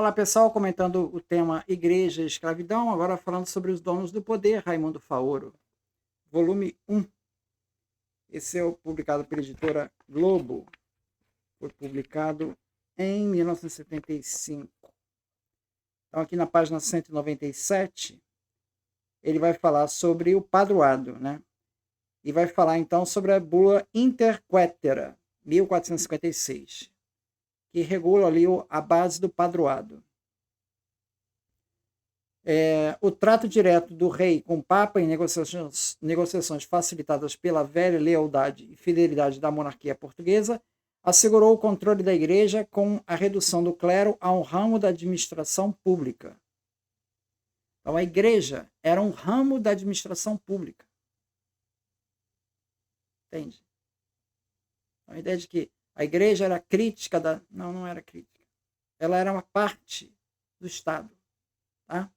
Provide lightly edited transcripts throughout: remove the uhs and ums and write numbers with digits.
Olá pessoal, comentando o tema Igreja e Escravidão, agora falando sobre os donos do poder, Raimundo Faoro, volume 1. Esse é publicado pela editora Globo, foi publicado em 1975. Então aqui na página 197, ele vai falar sobre o padroado, né? E vai falar então sobre a bula Interquetera, 1456, que regula ali a base do padroado. O trato direto do rei com o Papa em negociações facilitadas pela velha lealdade e fidelidade da monarquia portuguesa assegurou o controle da Igreja com a redução do clero a um ramo da administração pública. Então, a Igreja era um ramo da administração pública. Entende? Então, a ideia de que a Igreja era crítica da... Não era crítica. Ela era uma parte do Estado. Tá?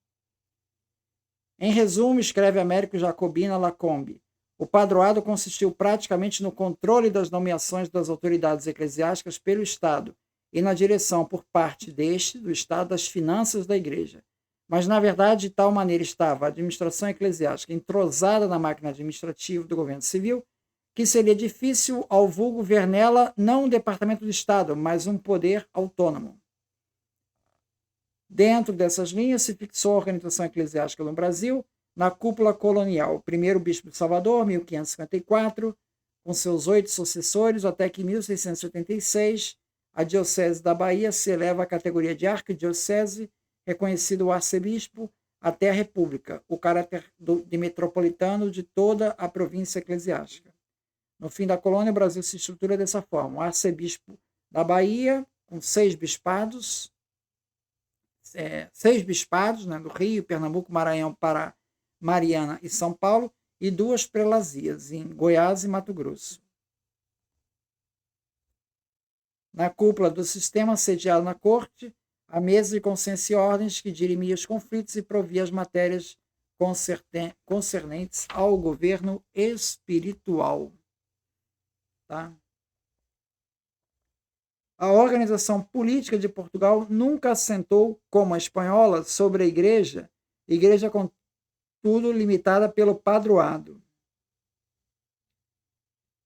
Em resumo, escreve Américo Jacobina Lacombe, o padroado consistiu praticamente no controle das nomeações das autoridades eclesiásticas pelo Estado e na direção por parte deste, do Estado, das finanças da Igreja. Mas, na verdade, de tal maneira estava a administração eclesiástica entrosada na máquina administrativa do governo civil, que seria difícil ao vulgo ver nela não um departamento do Estado, mas um poder autônomo. Dentro dessas linhas se fixou a organização eclesiástica no Brasil, na cúpula colonial. O primeiro bispo de Salvador, 1554, com seus 8 sucessores, até que em 1686, a diocese da Bahia se eleva à categoria de arquidiocese, reconhecido o arcebispo, até a república, o caráter de metropolitano de toda a província eclesiástica. No fim da colônia, o Brasil se estrutura dessa forma. O arcebispo da Bahia, com 6 bispados, 6 bispados, né, do Rio, Pernambuco, Maranhão, Pará, Mariana e São Paulo, e 2 prelazias, em Goiás e Mato Grosso. Na cúpula do sistema sediado na corte, a mesa de consciência e ordens que dirimia os conflitos e provia as matérias concernentes ao governo espiritual. Tá? A organização política de Portugal nunca assentou, como a espanhola, sobre a igreja contudo limitada pelo padroado.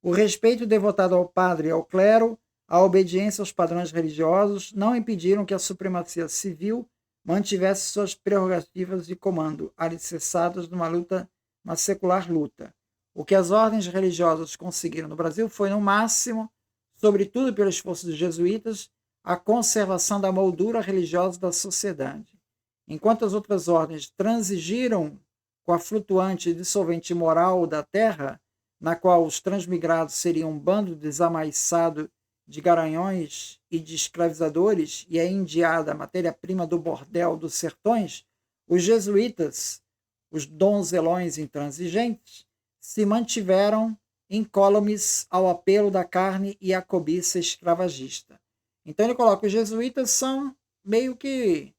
O respeito devotado ao padre e ao clero, a obediência aos padrões religiosos, não impediram que a supremacia civil mantivesse suas prerrogativas de comando, alicerçadas numa secular luta. O que as ordens religiosas conseguiram no Brasil foi, no máximo, sobretudo pelo esforço dos jesuítas, a conservação da moldura religiosa da sociedade. Enquanto as outras ordens transigiram com a flutuante e dissolvente moral da terra, na qual os transmigrados seriam um bando desamaiçado de garanhões e de escravizadores e a indiada matéria-prima do bordel dos sertões, os jesuítas, os donzelões intransigentes, se mantiveram incólumes ao apelo da carne e à cobiça escravagista. Então ele coloca que os jesuítas são meio que,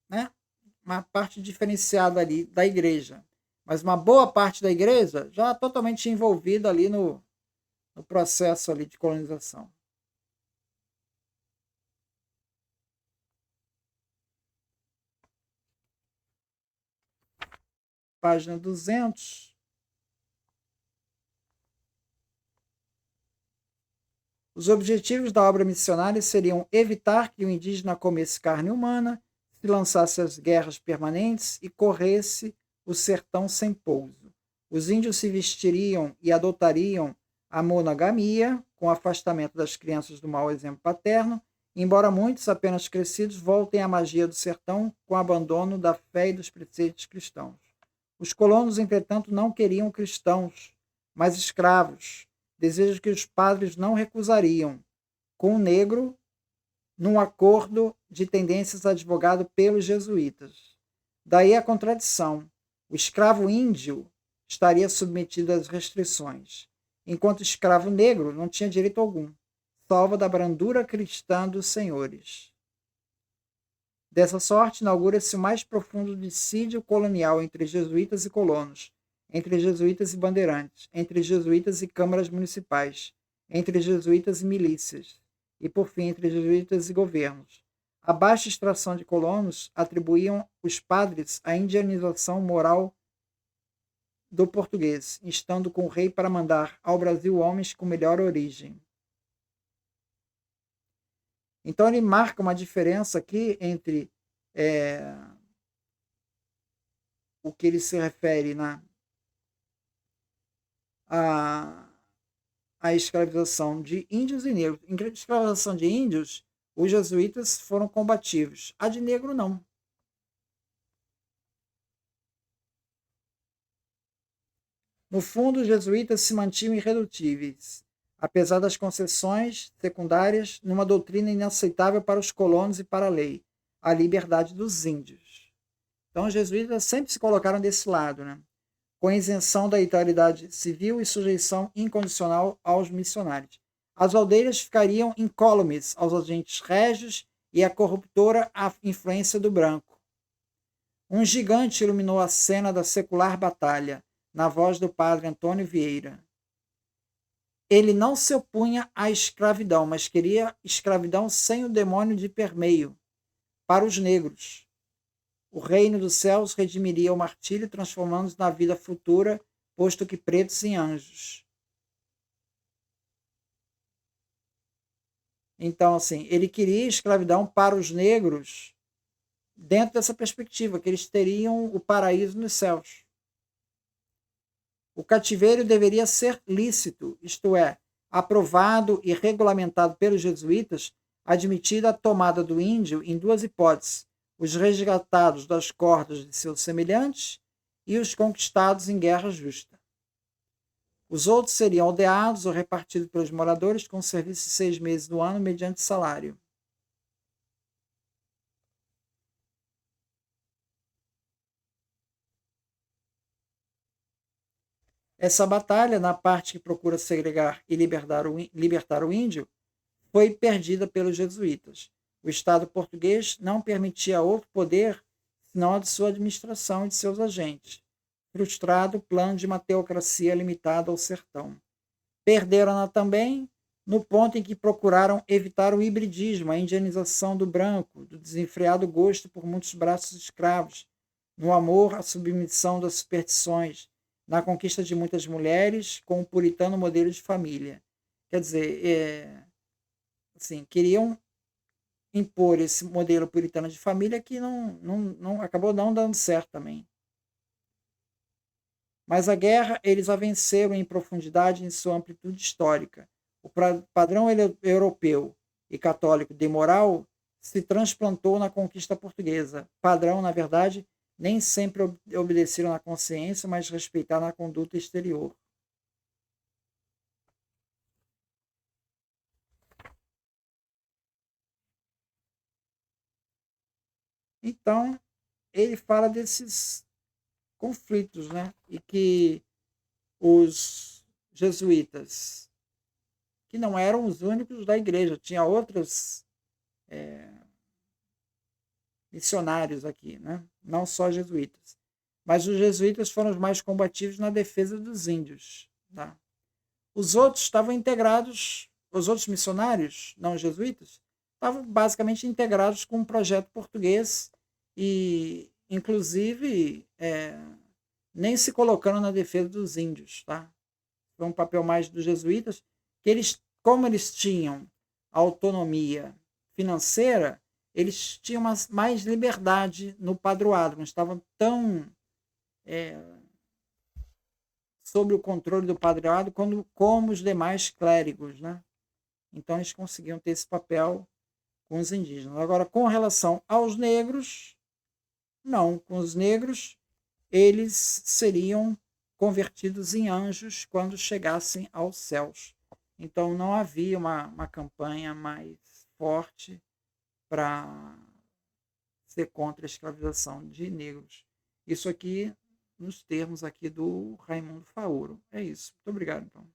né, uma parte diferenciada ali da igreja, mas uma boa parte da igreja já totalmente envolvida ali no processo ali de colonização. Página 200. Os objetivos da obra missionária seriam evitar que o indígena comesse carne humana, se lançasse às guerras permanentes e corresse o sertão sem pouso. Os índios se vestiriam e adotariam a monogamia, com afastamento das crianças do mau exemplo paterno, embora muitos, apenas crescidos, voltem à magia do sertão com abandono da fé e dos preceitos cristãos. Os colonos, entretanto, não queriam cristãos, mas escravos, desejo que os padres não recusariam, com o negro, num acordo de tendências advogado pelos jesuítas. Daí a contradição. O escravo índio estaria submetido às restrições, enquanto o escravo negro não tinha direito algum, salvo da brandura cristã dos senhores. Dessa sorte, inaugura-se o mais profundo dissídio colonial entre jesuítas e colonos, entre jesuítas e bandeirantes, entre jesuítas e câmaras municipais, entre jesuítas e milícias, e, por fim, entre jesuítas e governos. A baixa extração de colonos atribuíam os padres à indianização moral do português, instando com o rei para mandar ao Brasil homens com melhor origem. Então ele marca uma diferença aqui entre o que ele se refere a, a escravização de índios e negros. Em escravização de índios, os jesuítas foram combativos. A de negro, não. No fundo, os jesuítas se mantinham irredutíveis, apesar das concessões secundárias, numa doutrina inaceitável para os colonos e para a lei, a liberdade dos índios. Então, os jesuítas sempre se colocaram desse lado, né? Com isenção da atualidade civil e sujeição incondicional aos missionários. As aldeias ficariam incólumes aos agentes régios e à corruptora influência do branco. Um gigante iluminou a cena da secular batalha, na voz do padre Antônio Vieira. Ele não se opunha à escravidão, mas queria escravidão sem o demônio de permeio, para os negros. O reino dos céus redimiria o martírio, transformando-os na vida futura, posto que pretos em anjos. Então, assim, ele queria escravidão para os negros dentro dessa perspectiva, que eles teriam o paraíso nos céus. O cativeiro deveria ser lícito, isto é, aprovado e regulamentado pelos jesuítas, admitida a tomada do índio em duas hipóteses: os resgatados das cordas de seus semelhantes e os conquistados em guerra justa. Os outros seriam aldeados ou repartidos pelos moradores com serviço de 6 meses do ano mediante salário. Essa batalha, na parte que procura segregar e libertar o índio, foi perdida pelos jesuítas. O Estado português não permitia outro poder senão a de sua administração e de seus agentes. Frustrado o plano de uma teocracia limitada ao sertão. Perderam-na também no ponto em que procuraram evitar o hibridismo, a indianização do branco, do desenfreado gosto por muitos braços escravos, no amor à submissão das superstições, na conquista de muitas mulheres com o puritano modelo de família. Quer dizer, assim, queriam impor esse modelo puritano de família que não acabou não dando certo também. Mas a guerra eles a venceram em profundidade em sua amplitude histórica. O padrão europeu e católico de moral se transplantou na conquista portuguesa. Padrão, na verdade, nem sempre obedeceram na consciência, mas respeitaram a conduta exterior. Então, ele fala desses conflitos, né? E que os jesuítas, que não eram os únicos da igreja, tinha outros missionários aqui, né? Não só jesuítas. Mas os jesuítas foram os mais combativos na defesa dos índios. Tá? Os outros estavam integrados, os outros missionários, não jesuítas, estavam basicamente integrados com o projeto português e, inclusive, nem se colocando na defesa dos índios. Tá? Foi um papel mais dos jesuítas, que eles, como eles tinham autonomia financeira, eles tinham mais liberdade no padroado, não estavam tão sob o controle do padroado como os demais clérigos. Né? Então eles conseguiam ter esse papel com os indígenas. Agora, com relação aos negros, não. Com os negros, eles seriam convertidos em anjos quando chegassem aos céus. Então não havia uma campanha mais forte para ser contra a escravização de negros. Isso aqui nos termos aqui do Raimundo Faoro. É isso. Muito obrigado, então.